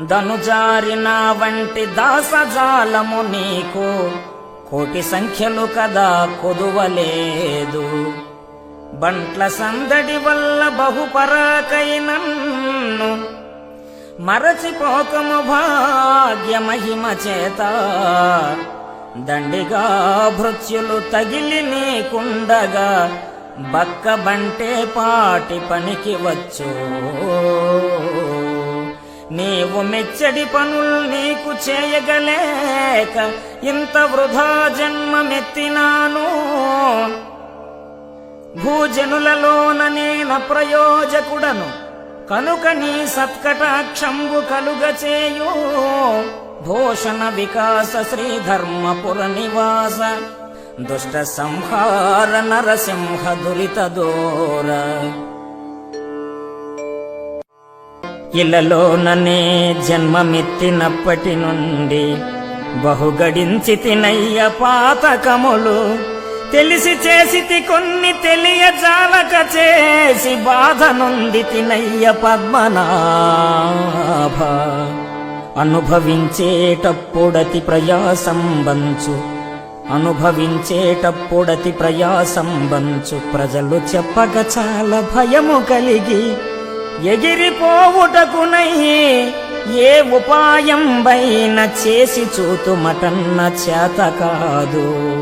ధనుజారిన వంటి దాసజాలము నీకు కోటి సంఖ్యలు కదా కొదువలేదు. బంట్ల సందడి వల్ల బహుపరాకైనన్ను మరచిపోకము భాగ్య మహిమ చేత. దండిగా భృత్యులు తగిలి నీకుండగా బక్క బంటే పాటి పనికి వచ్చు. నీవు మెచ్చడి పనులు నీకు చేయగలేక ఇంత వృధా జన్మమెత్తినాను. భూజనులలోన నేన ప్రయోజకుడను కనుక నీ సత్కటాక్షంబు కలుగచేయు. భూషణ వికాస శ్రీధర్మపుర నివాస దుష్ట సంహార నరసింహ దురిత దూర. ఇలలోననే జన్మమెత్తినప్పటి నుండి బహుగడించి తినయ్య పాతకములు. తెలిసి చేసితి కొన్ని తెలియజాలక చేసి బాధ నొంది తినయ్య పద్మనాభ. అనుభవించేటప్పుడతి ప్రయాసంబంచు ప్రజలు చెప్పగ చాలా భయము కలిగి ఎగిరిపోవుటకునై ఏ ఉపాయం బైన చేసి చూతుమటన్న చేత కాదు.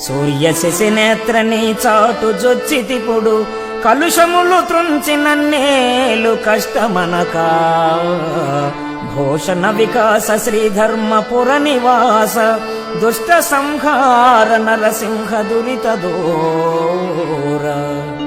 సూర్య శశినేత్రని చాటు జొచ్చితిపుడు కలుషములు త్రుంచి నన్నేలు కష్టమనకా. భూషణ వికాస శ్రీధర్మపుర నివాస దుష్ట సంహార నరసింహ దురిత దూర.